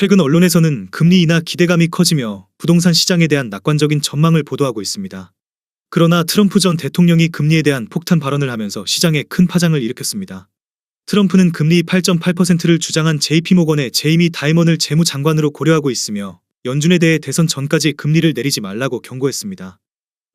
최근 언론에서는 금리 인하 기대감이 커지며 부동산 시장에 대한 낙관적인 전망을 보도하고 있습니다. 그러나 트럼프 전 대통령이 금리에 대한 폭탄 발언을 하면서 시장에 큰 파장을 일으켰습니다. 트럼프는 금리 8.8%를 주장한 JP모건의 제이미 다이먼을 재무장관으로 고려하고 있으며 연준에 대해 대선 전까지 금리를 내리지 말라고 경고했습니다.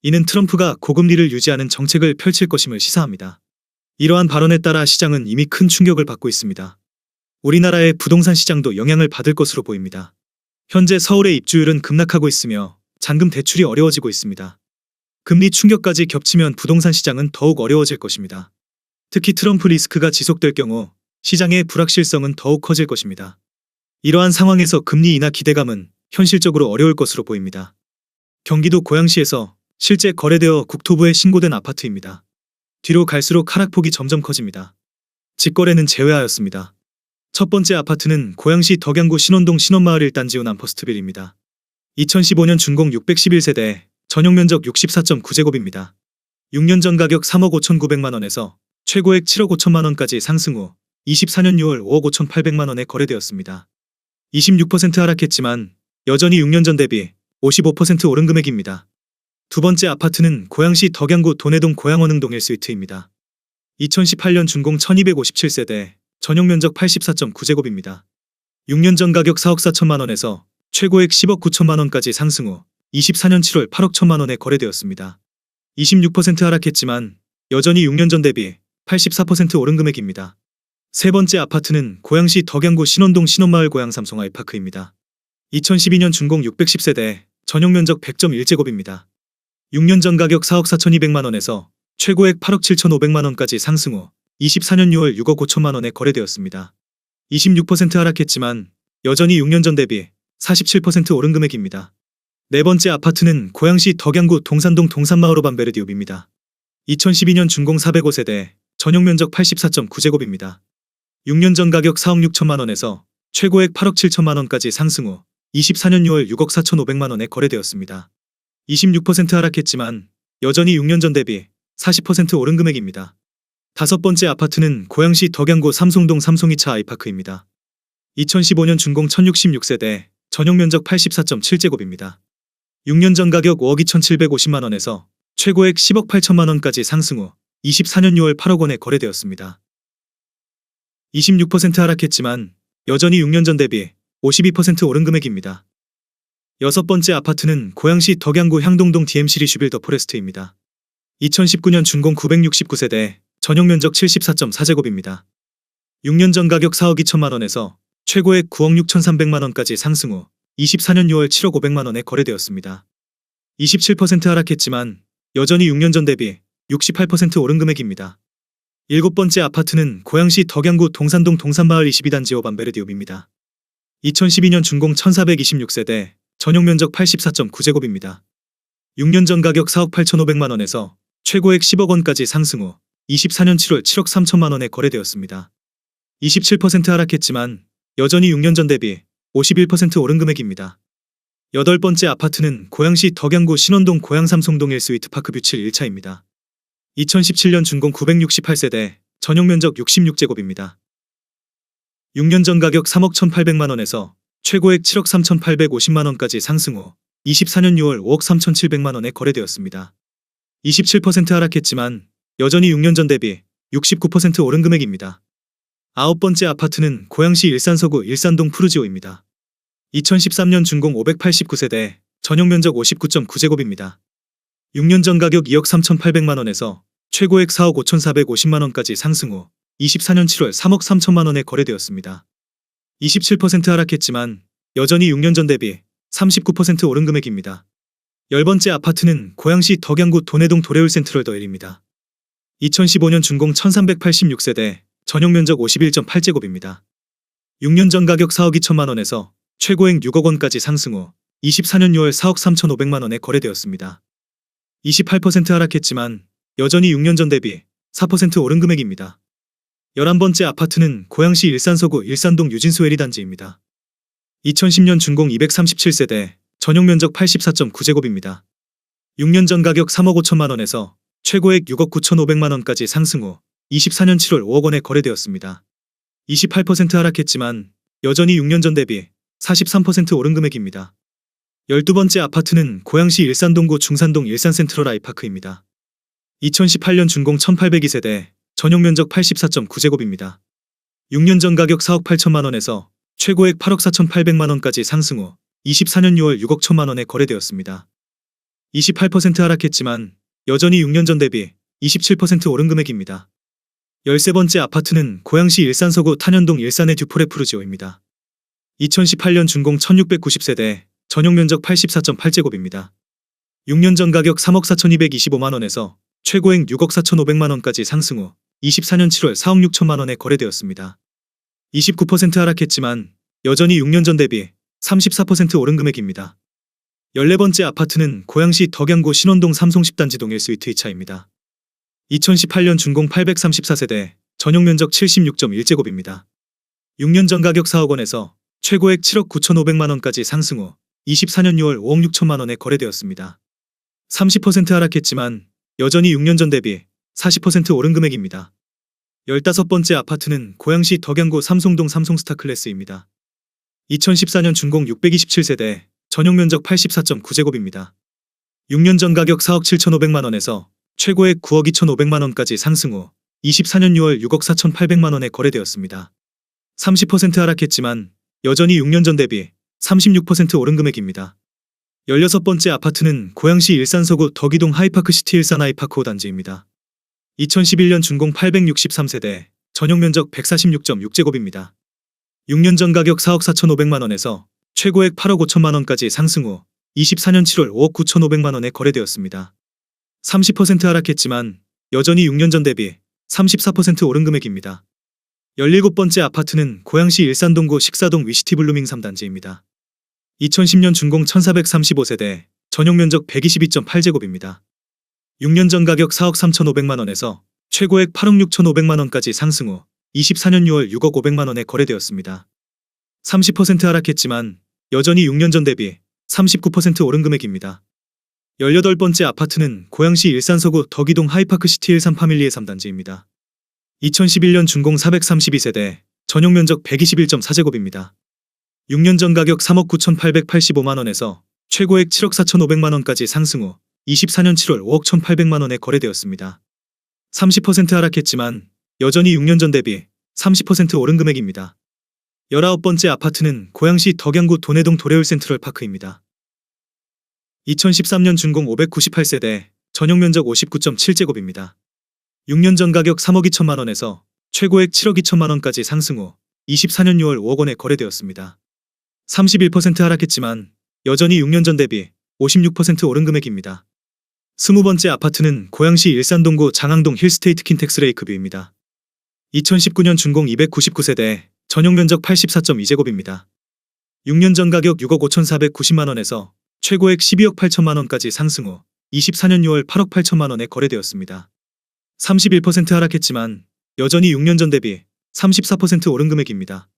이는 트럼프가 고금리를 유지하는 정책을 펼칠 것임을 시사합니다. 이러한 발언에 따라 시장은 이미 큰 충격을 받고 있습니다. 우리나라의 부동산 시장도 영향을 받을 것으로 보입니다. 현재 서울의 입주율은 급락하고 있으며 잔금 대출이 어려워지고 있습니다. 금리 충격까지 겹치면 부동산 시장은 더욱 어려워질 것입니다. 특히 트럼프 리스크가 지속될 경우 시장의 불확실성은 더욱 커질 것입니다. 이러한 상황에서 금리 인하 기대감은 현실적으로 어려울 것으로 보입니다. 경기도 고양시에서 실제 거래되어 국토부에 신고된 아파트입니다. 뒤로 갈수록 하락폭이 점점 커집니다. 직거래는 제외하였습니다. 첫 번째 아파트는 고양시 덕양구 신원동 신원마을 1단지 운암퍼스트빌입니다. 2015년 준공 611세대, 전용 면적 64.9제곱입니다. 6년 전 가격 3억 5,900만원에서 최고액 7억 5천만원까지 상승 후 24년 6월 5억 5,800만원에 거래되었습니다. 26% 하락했지만 여전히 6년 전 대비 55% 오른 금액입니다. 두 번째 아파트는 고양시 덕양구 도내동 고양원흥동 1스위트입니다. 2018년 준공 1257세대, 전용 면적 84.9제곱입니다. 6년 전 가격 4억 4천만원에서 최고액 10억 9천만원까지 상승 후 24년 7월 8억 1천만원에 거래되었습니다. 26% 하락했지만 여전히 6년 전 대비 84% 오른 금액입니다. 세 번째 아파트는 고양시 덕양구 신원동 신원마을 고양삼성 아이파크입니다. 2012년 준공 610세대, 전용 면적 100.1제곱입니다. 6년 전 가격 4억 4,200만원에서 최고액 8억 7,500만원까지 상승 후 24년 6월 6억 5천만원에 거래되었습니다. 26% 하락했지만 여전히 6년 전 대비 47% 오른 금액입니다. 네 번째 아파트는 고양시 덕양구 동산동 동산마을 오반베르디옵입니다. 2012년 준공 405세대, 전용 면적 84.9제곱입니다. 6년 전 가격 4억 6천만원에서 최고액 8억 7천만원까지 상승 후 24년 6월 6억 4,500만원에 거래되었습니다. 26% 하락했지만 여전히 6년 전 대비 40% 오른 금액입니다. 다섯 번째 아파트는 고양시 덕양구 삼송동 삼송 2차 아이파크입니다. 2015년 준공 1066세대, 전용 면적 84.7제곱입니다. 6년 전 가격 5억 2,750만원에서 최고액 10억 8천만원까지 상승 후 24년 6월 8억 원에 거래되었습니다. 26% 하락했지만 여전히 6년 전 대비 52% 오른 금액입니다. 여섯 번째 아파트는 고양시 덕양구 향동동 DMC 리슈빌 더 포레스트입니다. 2019년 준공 969세대, 전용 면적 74.4제곱입니다. 6년 전 가격 4억 2천만원에서 최고액 9억 6,300만원까지 상승 후 24년 6월 7억 500만원에 거래되었습니다. 27% 하락했지만 여전히 6년 전 대비 68% 오른 금액입니다. 일곱 번째 아파트는 고양시 덕양구 동산동 동산마을 22단지 오반베르디옵입니다. 2012년 준공 1426세대, 전용 면적 84.9제곱입니다. 6년 전 가격 4억 8,500만원에서 최고액 10억 원까지 상승 후 24년 7월 7억 3천만원에 거래되었습니다. 27% 하락했지만 여전히 6년 전 대비 51% 오른 금액입니다. 여덟 번째 아파트는 고양시 덕양구 신원동 고양삼송동 1스위트 파크뷰칠 1차입니다. 2017년 준공 968세대, 전용 면적 66제곱입니다. 6년 전 가격 3억 1,800만원에서 최고액 7억 3,850만원까지 상승 후 24년 6월 5억 3,700만원에 거래되었습니다. 27% 하락했지만 여전히 6년 전 대비 69% 오른 금액입니다. 아홉 번째 아파트는 고양시 일산서구 일산동 푸르지오입니다. 2013년 준공 589세대, 전용 면적 59.9제곱입니다. 6년 전 가격 2억 3,800만원에서 최고액 4억 5,450만원까지 상승 후 24년 7월 3억 3천만원에 거래되었습니다. 27% 하락했지만 여전히 6년 전 대비 39% 오른 금액입니다. 열 번째 아파트는 고양시 덕양구 도내동 도레울 센트럴 더힐입니다. 2015년 준공 1386세대, 전용 면적 51.8제곱입니다. 6년 전 가격 4억 2천만원에서 최고액 6억 원까지 상승 후 24년 6월 4억 3,500만원에 거래되었습니다. 28% 하락했지만 여전히 6년 전 대비 4% 오른 금액입니다. 11번째 아파트는 고양시 일산서구 일산동 유진수 에리단지입니다. 2010년 준공 237세대, 전용 면적 84.9제곱입니다. 6년 전 가격 3억 5천만원에서 최고액 6억 9,500만원까지 상승 후 24년 7월 5억 원에 거래되었습니다. 28% 하락했지만 여전히 6년 전 대비 43% 오른 금액입니다. 12번째 아파트는 고양시 일산동구 중산동 일산센트럴 아이파크입니다. 2018년 준공 1802세대, 전용면적 84.9제곱입니다. 6년 전 가격 4억 8천만 원에서 최고액 8억 4,800만 원까지 상승 후 24년 6월 6억 1천만 원에 거래되었습니다. 28% 하락했지만 여전히 6년 전 대비 27% 오른 금액입니다. 13번째 아파트는 고양시 일산서구 탄현동 일산의 듀포레 푸르지오입니다. 2018년 준공 1690세대, 전용면적 84.8제곱입니다. 6년 전 가격 3억 4,225만 원에서 최고액 6억 4,500만 원까지 상승 후 24년 7월 4억 6천만 원에 거래되었습니다. 29% 하락했지만 여전히 6년 전 대비 34% 오른 금액입니다. 14번째 아파트는 고양시 덕양구 신원동 삼성 10단지동 1스위트 2차입니다. 2018년 준공 834세대, 전용면적 76.1제곱입니다. 6년 전 가격 4억 원에서 최고액 7억 9,500만 원까지 상승 후 24년 6월 5억 6천만 원에 거래되었습니다. 30% 하락했지만 여전히 6년 전 대비 40% 오른 금액입니다. 15번째 아파트는 고양시 덕양구 삼성동 삼성스타클래스입니다. 2014년 준공 627세대, 전용면적 84.9제곱입니다. 6년 전 가격 4억 7,500만 원에서 최고액 9억 2,500만 원까지 상승 후 24년 6월 6억 4,800만 원에 거래되었습니다. 30% 하락했지만 여전히 6년 전 대비 36% 오른 금액입니다. 16번째 아파트는 고양시 일산서구 덕이동 하이파크시티 일산 아이파크 5단지입니다. 2011년 준공 863세대, 전용면적 146.6제곱입니다. 6년 전 가격 4억 4,500만 원에서 최고액 8억 5천만 원까지 상승 후 24년 7월 5억 9,500만 원에 거래되었습니다. 30% 하락했지만 여전히 6년 전 대비 34% 오른 금액입니다. 17번째 아파트는 고양시 일산동구 식사동 위시티 블루밍 3단지입니다. 2010년 준공 1435세대, 전용면적 122.8제곱입니다. 6년 전 가격 4억 3,500만 원에서 최고액 8억 6,500만 원까지 상승 후 24년 6월 6억 500만 원에 거래되었습니다. 30% 하락했지만 여전히 6년 전 대비 39% 오른 금액입니다. 18번째 아파트는 고양시 일산서구 덕이동 하이파크시티 일산 파밀리의 3단지입니다. 2011년 준공 432세대, 전용면적 121.4제곱입니다. 6년 전 가격 3억 9,885만 원에서 최고액 7억 4,500만 원까지 상승 후 24년 7월 5억 1,800만 원에 거래되었습니다. 30% 하락했지만 여전히 6년 전 대비 30% 오른 금액입니다. 19번째 아파트는 고양시 덕양구 도내동 도레울 센트럴 파크입니다. 2013년 준공 598세대, 전용면적 59.7제곱입니다. 6년 전 가격 3억 2천만 원에서 최고액 7억 2천만 원까지 상승 후 24년 6월 5억 원에 거래되었습니다. 31% 하락했지만 여전히 6년 전 대비 56% 오른 금액입니다. 20번째 아파트는 고양시 일산동구 장항동 힐스테이트 킨텍스 레이크뷰입니다. 2019년 준공 299세대, 전용면적 84.2제곱입니다. 6년 전 가격 6억 5,490만 원에서 최고액 12억 8천만 원까지 상승 후 24년 6월 8억 8천만 원에 거래되었습니다. 31% 하락했지만 여전히 6년 전 대비 34% 오른 금액입니다.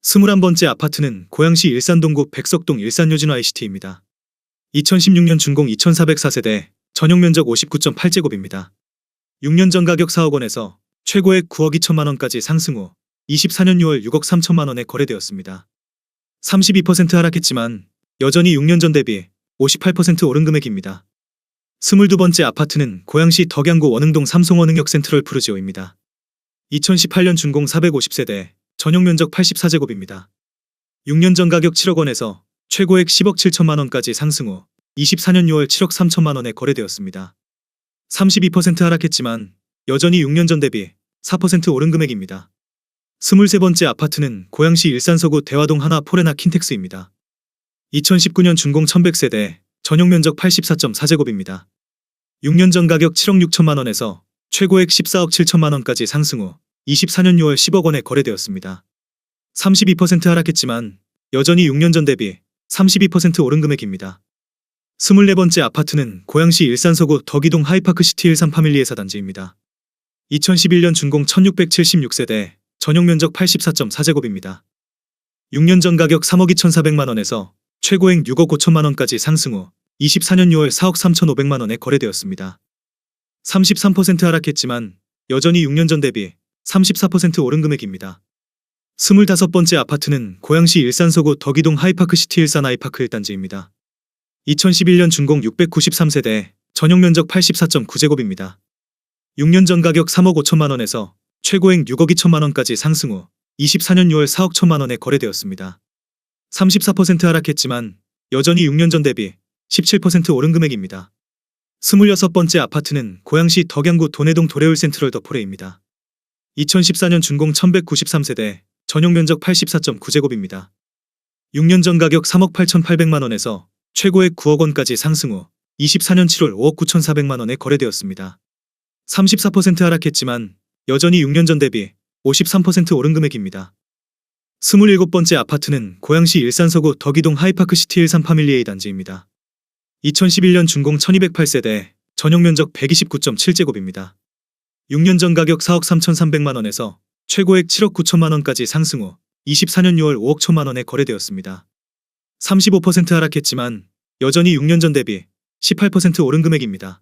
21번째 아파트는 고양시 일산동구 백석동 일산요진 ICT입니다. 2016년 준공 2404세대, 전용면적 59.8제곱입니다. 6년 전 가격 4억 원에서 최고액 9억 2천만 원까지 상승 후 24년 6월 6억 3천만 원에 거래되었습니다. 32% 하락했지만 여전히 6년 전 대비 58% 오른 금액입니다. 22번째 아파트는 고양시 덕양구 원흥동 삼성원흥역 센트럴 푸르지오입니다. 2018년 준공 450세대, 전용면적 84제곱입니다. 6년 전 가격 7억 원에서 최고액 10억 7천만 원까지 상승 후 24년 6월 7억 3천만 원에 거래되었습니다. 32% 하락했지만 여전히 6년 전 대비 4% 오른 금액입니다. 23번째 아파트는 고양시 일산서구 대화동 하나 포레나 킨텍스입니다. 2019년 준공 1100세대, 전용면적 84.4제곱입니다. 6년 전 가격 7억 6천만 원에서 최고액 14억 7천만 원까지 상승 후 24년 6월 10억 원에 거래되었습니다. 32% 하락했지만 여전히 6년 전 대비 32% 오른 금액입니다. 24번째 아파트는 고양시 일산서구 덕이동 하이파크시티 일산 파밀리의 4단지입니다. 2011년 준공 1676세대, 전용면적 84.4제곱입니다. 6년 전 가격 3억 2,400만 원에서 최고액 6억 5천만 원까지 상승 후 24년 6월 4억 3,500만 원에 거래되었습니다. 33% 하락했지만 여전히 6년 전 대비 34% 오른 금액입니다. 25번째 아파트는 고양시 일산서구 덕이동 하이파크시티 일산 아이파크 1단지입니다. 2011년 준공 693세대, 전용 면적 84.9제곱입니다. 6년 전 가격 3억 5천만 원에서 최고액 6억 2천만 원까지 상승 후 24년 6월 4억 1천만 원에 거래되었습니다. 34% 하락했지만 여전히 6년 전 대비 17% 오른 금액입니다. 26번째 아파트는 고양시 덕양구 도내동 도레울 센트럴 더포레입니다. 2014년 준공 1193세대, 전용 면적 84.9제곱입니다. 6년 전 가격 3억 8,800만 원에서 최고액 9억 원까지 상승 후 24년 7월 5억 9,400만 원에 거래되었습니다. 34% 하락했지만 여전히 6년 전 대비 53% 오른 금액입니다. 27번째 아파트는 고양시 일산서구 덕이동 하이파크시티 일산 파밀리 A 단지입니다. 2011년 준공 1208세대, 전용 면적 129.7제곱입니다. 6년 전 가격 4억 3,300만 원에서 최고액 7억 9천만 원까지 상승 후 24년 6월 5억 1천만 원에 거래되었습니다. 35% 하락했지만 여전히 6년 전 대비 18% 오른 금액입니다.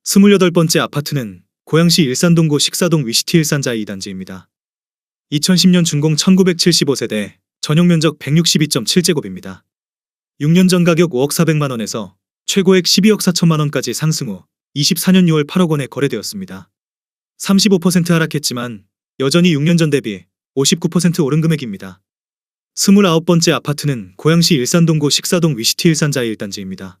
28번째 아파트는 고양시 일산동구 식사동 위시티 일산자 2단지입니다. 2010년 준공 1975세대, 전용 면적 162.7제곱입니다. 6년 전 가격 5억 400만 원에서 최고액 12억 4천만 원까지 상승 후 24년 6월 8억 원에 거래되었습니다. 35% 하락했지만 여전히 6년 전 대비 59% 오른 금액입니다. 29번째 아파트는 고양시 일산동구 식사동 위시티 일산자 1단지입니다.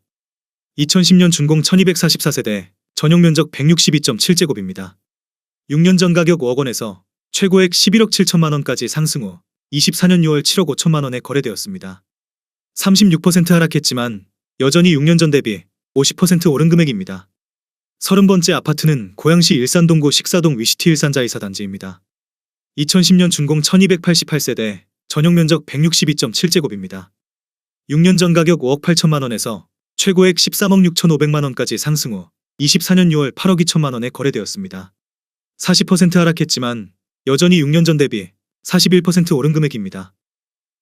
2010년 준공 1244세대, 전용 면적 162.7제곱입니다. 6년 전 가격 5억 원에서 최고액 11억 7천만 원까지 상승 후 24년 6월 7억 5천만 원에 거래되었습니다. 36% 하락했지만 여전히 6년 전 대비 50% 오른 금액입니다. 30번째 아파트는 고양시 일산동구 식사동 위시티 일산자 2사단지입니다. 2010년 준공 1288세대, 전용 면적 162.7제곱입니다. 6년 전 가격 5억 8천만 원에서 최고액 13억 6천5백만 원까지 상승 후 24년 6월 8억 2천만 원에 거래되었습니다. 40% 하락했지만 여전히 6년 전 대비 41% 오른 금액입니다.